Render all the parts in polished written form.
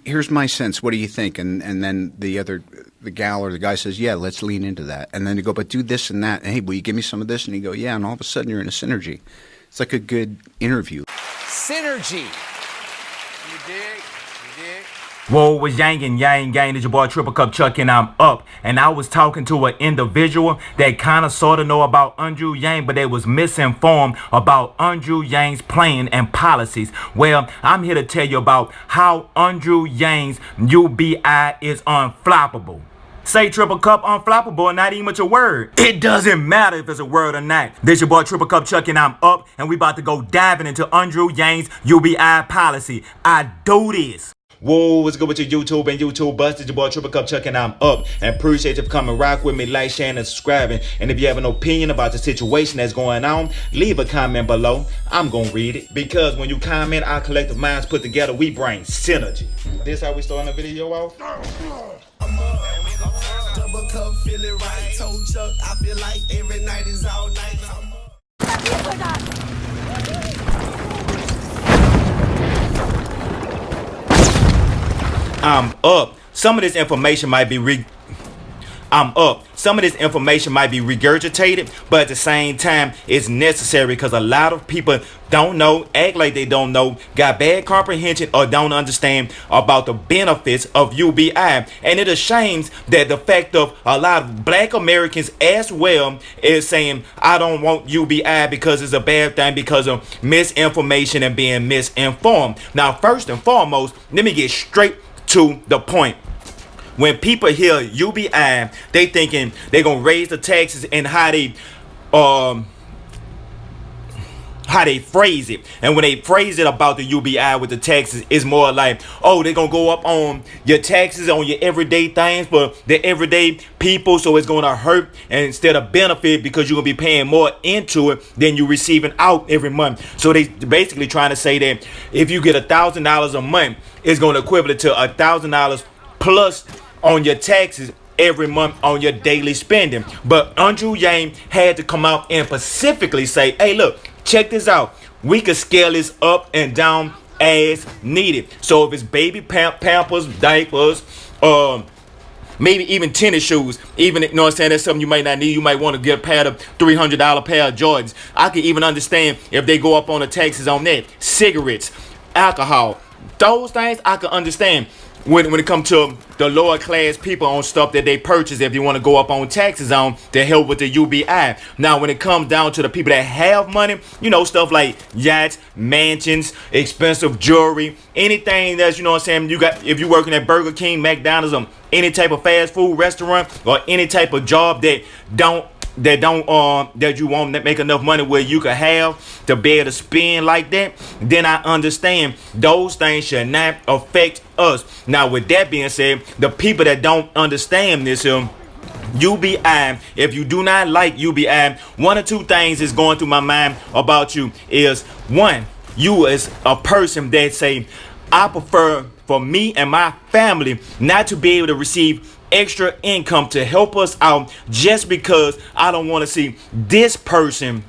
here's my sense. What do you think? And then the gal or the guy says, yeah, let's lean into that. And then you go, but do this and that. And, hey, will you give me some of this? And you go, yeah. And all of a sudden you're in a synergy. It's like a good interview. Synergy. You dig? You dig? Whoa, was yang and yang gang. It's your boy Triple Cup Chuck and I'm up. And I was talking to an individual that kind of sort of know about Andrew Yang, but they was misinformed about Andrew Yang's plan and policies. Well, I'm here to tell you about how Andrew Yang's UBI is unflappable. Say Triple Cup unflappable and not even much a word. It doesn't matter if it's a word or not. This your boy Triple Cup Chuck and I'm up, and we about to go diving into Andrew Yang's UBI policy. I do this. Whoa, what's good with your YouTube and YouTube busted? Your boy Triple Cup Chuck and I'm up. And appreciate you for coming rock with me, like, sharing, and subscribing. And if you have an opinion about the situation that's going on, leave a comment below. I'm gonna read it. Because when you comment, our collective minds put together, we bring synergy. This how we starting the video off? Double cup, feel it right. Told Chuck, I feel like every night is all night. I'm up. Some of this information might be regurgitated, but at the same time, it's necessary because a lot of people don't know, act like they don't know, got bad comprehension, or don't understand about the benefits of UBI. And it ashames that the fact of a lot of black Americans as well is saying, I don't want UBI because it's a bad thing because of misinformation and being misinformed. Now, first and foremost, let me get straight to the point. When people hear UBI, they thinking they're gonna raise the taxes and how they phrase it. And when they phrase it about the UBI with the taxes, it's more like, oh, they're gonna go up on your taxes on your everyday things for the everyday people, so it's gonna hurt instead of benefit because you're gonna be paying more into it than you're receiving out every month. So they basically trying to say that if you get $1,000 a month, it's gonna equivalent to $1,000 plus on your taxes every month on your daily spending. But Andrew Yang had to come out and specifically say, hey, look, check this out. We could scale this up and down as needed. So if it's baby pampers, diapers, maybe even tennis shoes, even, you know what I'm saying, that's something you might not need. You might want to get a pair of $300 pair of Jordans. I could even understand if they go up on the taxes on that. Cigarettes, alcohol, those things I could understand. When it comes to the lower class people on stuff that they purchase, if you want to go up on taxes on to help with the UBI. Now, when it comes down to the people that have money, you know, stuff like yachts, mansions, expensive jewelry, anything that's, you know what I'm saying, you got, if you're working at Burger King, McDonald's, or any type of fast food restaurant, or any type of job that you won't make enough money where you could have to be able to spend like that, then I understand those things should not affect us. Now, with that being said, the people that don't understand this UBI, if you do not like UBI, one or two things is going through my mind about you is, one, you as a person that say, I prefer for me and my family not to be able to receive extra income to help us out just because I don't want to see this person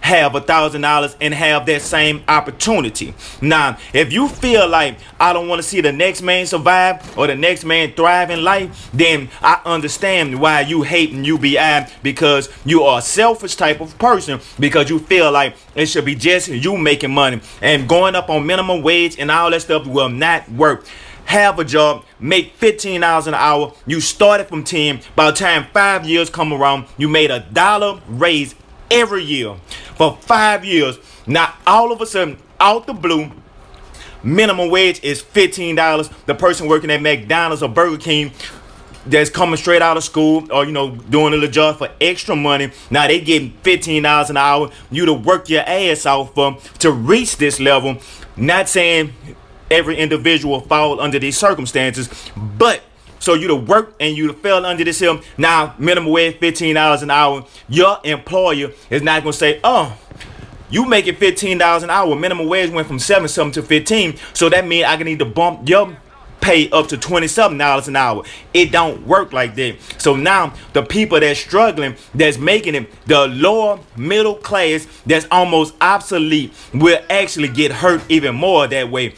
have $1,000 and have that same opportunity. Now, if you feel like I don't want to see the next man survive or the next man thrive in life, then I understand why you hating UBI, because you are a selfish type of person, because you feel like it should be just you making money, and going up on minimum wage and all that stuff will not work. Have a job, make $15 an hour. You started from 10. By the time 5 years come around, you made $1 raise every year for 5 years. Now, all of a sudden, out the blue, minimum wage is $15. The person working at McDonald's or Burger King that's coming straight out of school, or, you know, doing a little job for extra money, now they getting $15 an hour. You to work your ass off to reach this level. Not saying every individual fall under these circumstances, but so you to work and you to fell under this here. Now, minimum wage $15 an hour. Your employer is not gonna say, oh, you make it $15 an hour. Minimum wage went from 7 something to 15, so that means I can need to bump your pay up to $27 an hour. It don't work like that. So now the people that's struggling, that's making it, the lower middle class that's almost obsolete, will actually get hurt even more that way.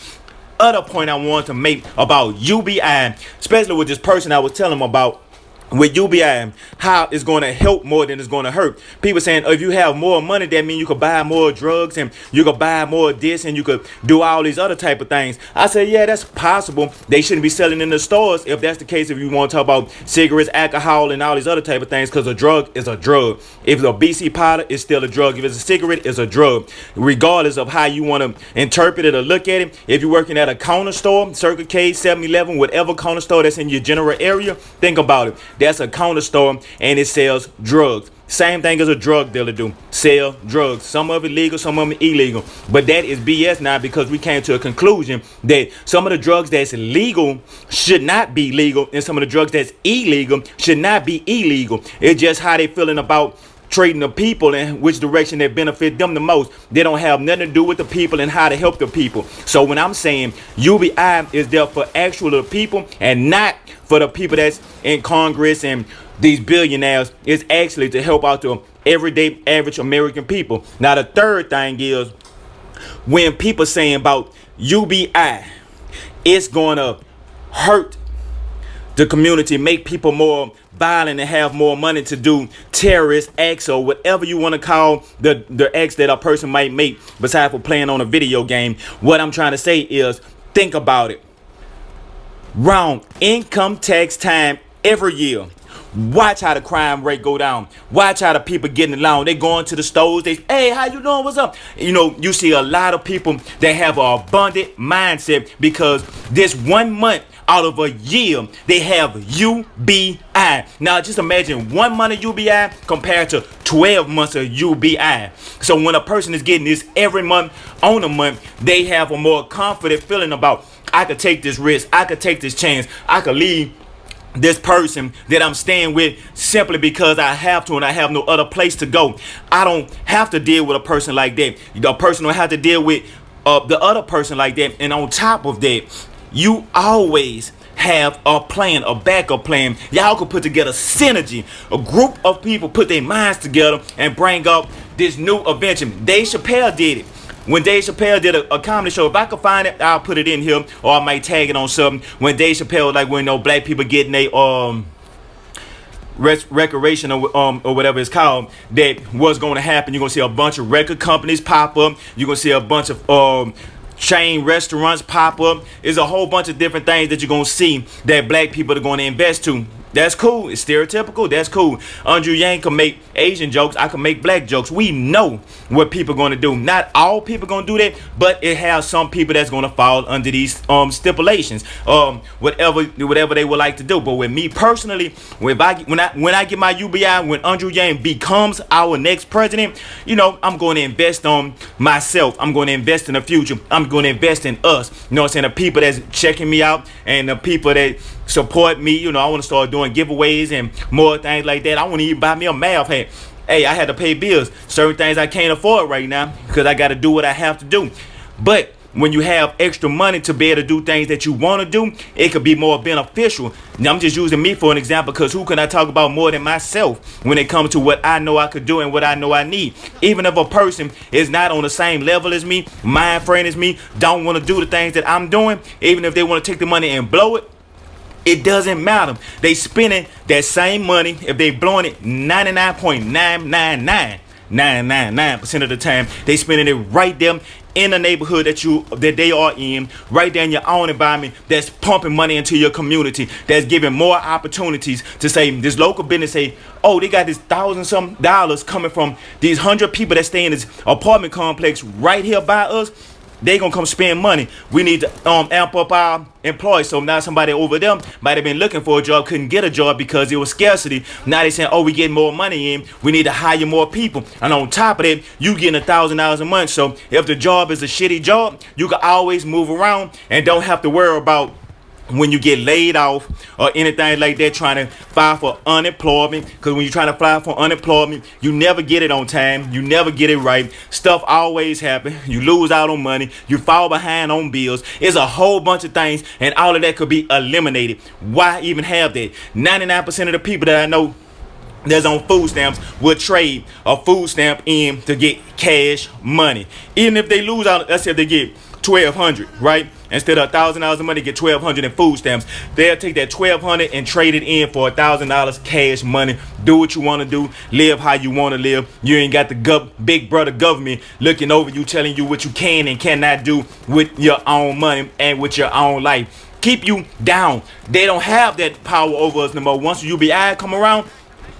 other point I wanted to make about UBI, especially with this person I was telling him about, with UBI, how it's going to help more than it's going to hurt. People saying, if you have more money, that means you could buy more drugs and you could buy more of this and you could do all these other type of things. I say, yeah, that's possible. They shouldn't be selling in the stores if that's the case. If you want to talk about cigarettes, alcohol, and all these other type of things, because a drug is a drug. If it's a BC powder, it's still a drug. If it's a cigarette, it's a drug. Regardless of how you want to interpret it or look at it. If you're working at a corner store, Circle K, 7-Eleven, whatever corner store that's in your general area, think about it. That's a corner store and it sells drugs. Same thing as a drug dealer do. Sell drugs. Some of it legal, some of it illegal. But that is BS now, because we came to a conclusion that some of the drugs that's legal should not be legal, and some of the drugs that's illegal should not be illegal. It's just how they feeling about trading the people and which direction that benefit them the most. They don't have nothing to do with the people and how to help the people. So when I'm saying UBI is there for actual people and not for the people that's in Congress and these billionaires, it's actually to help out the everyday average American people. Now the third thing is, when people saying about UBI, it's going to hurt the community, make people more violent and have more money to do terrorist acts or whatever you want to call the acts that a person might make besides for playing on a video game. What I'm trying to say is, think about it. Round income tax time every year. Watch how the crime rate go down. Watch how the people getting along. They going to the stores. They, hey, how you doing? What's up? You know, you see a lot of people that have an abundant mindset because this 1 month out of a year they have UBI. Now just imagine 1 month of UBI compared to 12 months of UBI. So when a person is getting this every month on a month, they have a more confident feeling about, I could take this risk, I could take this chance, I could leave this person that I'm staying with simply because I have to and I have no other place to go. I don't have to deal with a person like that. The person don't have to deal with the other person like that. And on top of that, you always have a plan, a backup plan. Y'all could put together synergy. A group of people put their minds together and bring up this new invention. Dave Chappelle did it. When Dave Chappelle did a comedy show, if I could find it, I'll put it in here, or I might tag it on something. When Dave Chappelle, like when black people getting a recreation or whatever it's called, that what's going to happen. You're going to see a bunch of record companies pop up. You're going to see a bunch of chain restaurants pop up. There's a whole bunch of different things that you're going to see that black people are going to invest to. That's cool. It's stereotypical. That's cool. Andrew Yang can make Asian jokes. I can make black jokes. We know what people are going to do. Not all people going to do that, but it has some people that's going to fall under these stipulations. Whatever they would like to do. But with me personally, when I get my UBI, when Andrew Yang becomes our next president, you know, I'm going to invest on myself. I'm going to invest in the future. I'm going to invest in us. You know what I'm saying? The people that's checking me out and the people that support me. You know, I want to start doing giveaways and more things like that. I want to even buy me a math hat. Hey, I had to pay bills. Certain things I can't afford right now because I got to do what I have to do. But when you have extra money to be able to do things that you want to do, it could be more beneficial. Now, I'm just using me for an example because who can I talk about more than myself when it comes to what I know I could do and what I know I need? Even if a person is not on the same level as me, mind frame as me, don't want to do the things that I'm doing, even if they want to take the money and blow it, it doesn't matter. They spending that same money. If they blowing it 99.9999% of the time, they spending it right there in the neighborhood that they are in, right there in your own environment, that's pumping money into your community, that's giving more opportunities to say, this local business say, oh, they got this $1,000-some coming from these 100 people that stay in this apartment complex right here by us. They gonna come spend money. We need to amp up our employees. So now somebody over them might have been looking for a job, couldn't get a job because it was scarcity. Now they saying, oh, we getting more money in, we need to hire more people. And on top of that, you getting $1,000 a month. So if the job is a shitty job, you can always move around and don't have to worry about when you get laid off or anything like that, trying to file for unemployment. Because when you're trying to file for unemployment, you never get it on time, you never get it right, stuff always happen, you lose out on money, you fall behind on bills. It's a whole bunch of things, and all of that could be eliminated. Why even have that? 99% of the people that I know that's on food stamps will trade a food stamp in to get cash money. Even if they lose out, let's say if they get $1,200, right? Instead of $1,000 of money, get $1,200 in food stamps. They'll take that $1,200 and trade it in for $1,000 cash money. Do what you want to do. Live how you want to live. You ain't got the big brother government looking over you, telling you what you can and cannot do with your own money and with your own life. Keep you down. They don't have that power over us no more. Once UBI come around,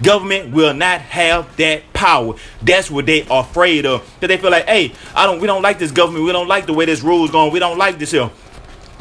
government will not have that power. That's what they are afraid of. Because they feel like, hey, we don't like this government. We don't like the way this rule's going. We don't like this here.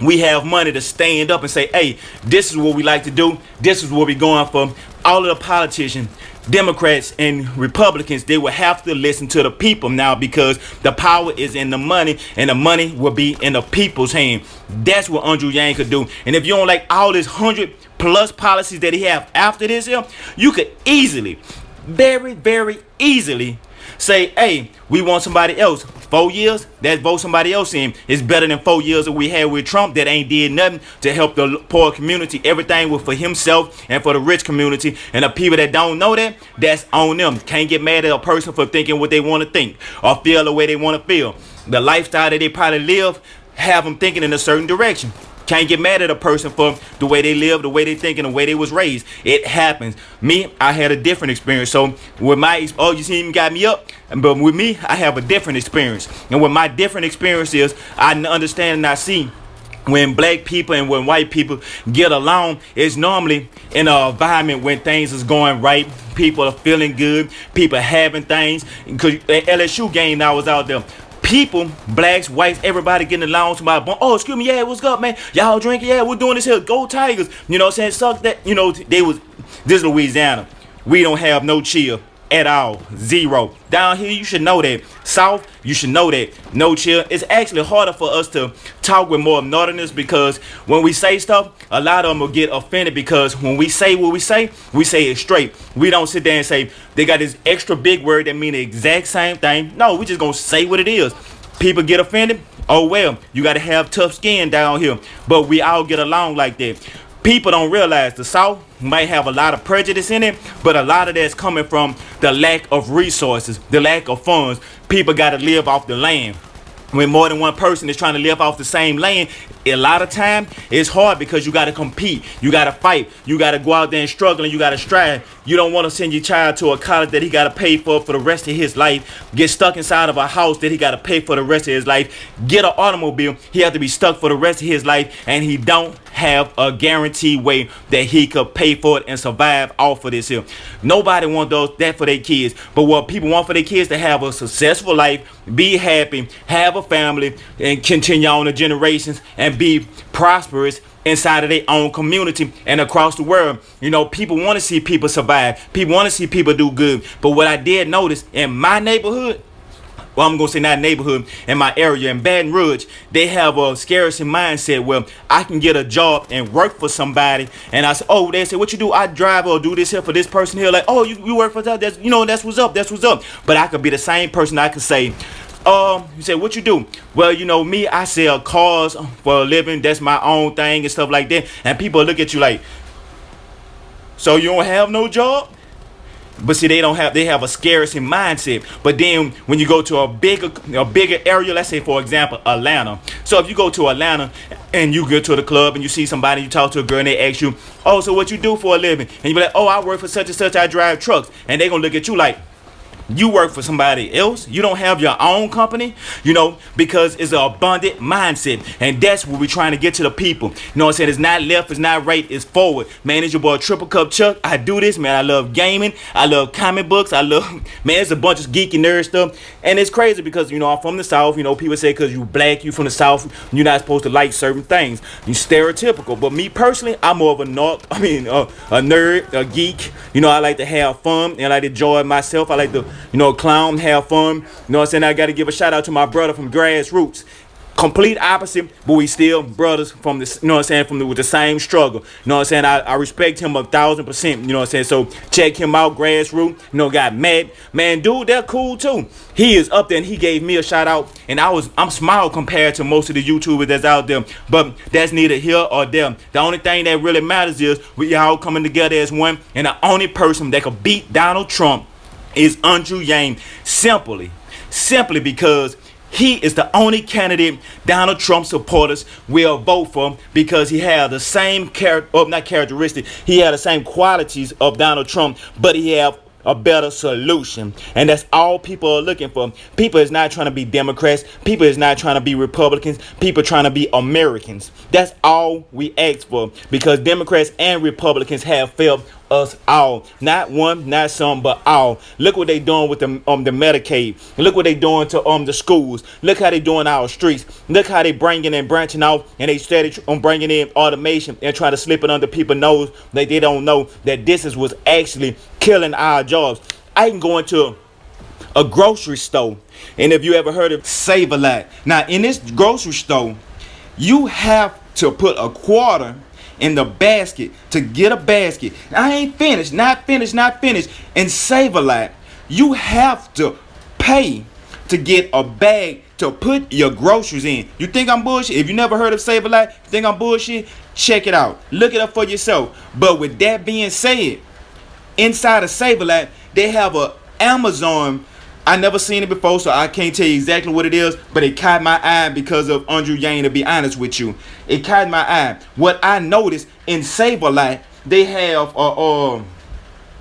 We have money to stand up and say, hey, this is what we like to do. This is what we're going for. All of the politicians, Democrats and Republicans, they will have to listen to the people now, because the power is in the money, and the money will be in the people's hand. That's what Andrew Yang could do. And if you don't like all this 100+ policies that he have after this here, you could easily, very, very easily say, hey, we want somebody else. 4 years, let's vote somebody else in. It's better than 4 years that we had with Trump that ain't did nothing to help the poor community. Everything was for himself and for the rich community. And the people that don't know that, that's on them. Can't get mad at a person for thinking what they want to think or feel the way they want to feel. The lifestyle that they probably live have them thinking in a certain direction. Can't get mad at a person for the way they live, the way they think, and the way they was raised. It happens. Me, I had a different experience. So with my, you see him got me up, but with me, I have a different experience. And with my different experience is, I understand and I see when black people and when white people get along, it's normally in an environment when things is going right. People are feeling good. People having things. Because the LSU game, I was out there. People, blacks, whites, everybody getting along to my bone. Oh, excuse me, yeah, what's up, man? Y'all drinking? Yeah, we're doing this here. Go Tigers. You know what I'm saying? Suck that. You know, this is Louisiana. We don't have no chill at all. Zero. Down here, you should know that. South, you should know that. No chill. It's actually harder for us to talk with more northerners, because when we say stuff, a lot of them will get offended, because when we say what we say it straight. We don't sit there and say they got this extra big word that mean the exact same thing. No, we just gonna say what it is. People get offended. Oh well, you gotta have tough skin down here. But we all get along like that. People don't realize the South might have a lot of prejudice in it, but a lot of that's coming from the lack of resources, the lack of funds. People got to live off the land. When more than one person is trying to live off the same land, a lot of time it's hard, because you got to compete, you got to fight, you got to go out there and struggle, and you got to strive. You don't want to send your child to a college that he got to pay for the rest of his life, get stuck inside of a house that he got to pay for the rest of his life, get an automobile, he have to be stuck for the rest of his life, and he don't have a guaranteed way that he could pay for it and survive off of this here. Nobody wants that for their kids. But what people want for their kids, to have a successful life, be happy, have a family, and continue on the generations, and be prosperous inside of their own community and across the world. You know, people want to see people survive. People want to see people do good. But what I did notice in my neighborhood, well, I'm going to say not neighborhood, in my area, in Baton Rouge, they have a scarcity mindset where I can get a job and work for somebody. And I say, oh, they say, what you do? I drive or do this here for this person here. Like, oh, you work for that? That's, you know, that's what's up. That's what's up. But I could be the same person. I could say, you say, what you do? Well, you know, me, I sell cars for a living. That's my own thing and stuff like that. And people look at you like, so you don't have no job? But see, they have a scarcity mindset. But then when you go to a bigger area, let's say for example Atlanta. So if you go to Atlanta and you go to the club and you see somebody, you talk to a girl and they ask you, oh, so what you do for a living? And you be like, oh, I work for such and such, I drive trucks. And they gonna look at you like, you work for somebody else. You don't have your own company, you know, because it's an abundant mindset. And that's what we're trying to get to the people. You know what I'm saying? It's not left, it's not right, it's forward. Man, it's your boy Triple Cup Chuck. I do this, man. I love gaming. I love comic books. I love, man, it's a bunch of geeky nerd stuff. And it's crazy because, you know, I'm from the South. You know, people say because you black, you from the South, you're not supposed to like certain things. You stereotypical. But me personally, I'm more of a nerd, a geek. You know, I like to have fun and I like to enjoy myself. I like to, you know, clown, have fun. You know what I'm saying? I got to give a shout out to my brother from Grassroots. Complete opposite, but we still brothers from this, you know what I'm saying, from with the same struggle. You know what I'm saying? I respect him 1,000%. You know what I'm saying? So check him out, Grassroots. You know, got mad. Man, dude, they're cool too. He is up there and he gave me a shout out. And I'm small compared to most of the YouTubers that's out there. But that's neither here or there. The only thing that really matters is we all coming together as one. And the only person that could beat Donald Trump is Andrew Yang. Simply because He is the only candidate Donald Trump supporters will vote for because he had the same not characteristic. He had the same qualities of Donald Trump, but he have a better solution. And that's all people are looking for. People is not trying to be Democrats. People is not trying to be Republicans. People trying to be Americans. That's all we ask for, because Democrats and Republicans have failed us all. Not one, not some, but all. Look what they doing with the Medicaid. Look what they doing to the schools. Look how they doing our streets. Look how they bringing and branching out, and they started on bringing in automation and trying to slip it under people's nose that they don't know that this is what's actually killing our jobs. I can go into a grocery store, and if you ever heard of Save-A-Lot, now in this grocery store, you have to put a quarter in the basket to get a basket. I ain't finished, not finished. And Save-A-Lot, you have to pay to get a bag to put your groceries in. You think I'm bullshit? If you never heard of Save-A-Lot, you think I'm bullshit? Check it out. Look it up for yourself. But with that being said, inside of Save-A-Lot, they have a Amazon. I never seen it before, so I can't tell you exactly what it is, but it caught my eye because of Andrew Yang, to be honest with you. It caught my eye. What I noticed in Save-A-Lot, they have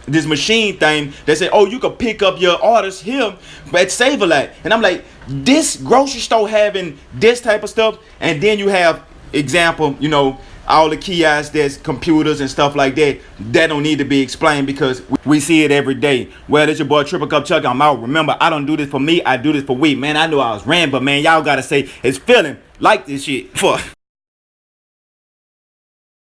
this machine thing that say, oh, you can pick up your orders here at Save-A-Lot. And I'm like, this grocery store having this type of stuff, and then you have, example, you know, all the kiosks, there's computers and stuff like that. That don't need to be explained because we see it every day. Well, it's your boy Triple Cup Chuck. I'm out. Remember, I don't do this for me. I do this for we. Man, I knew I was ran, but man, y'all gotta say it's feeling like this shit. Fuck.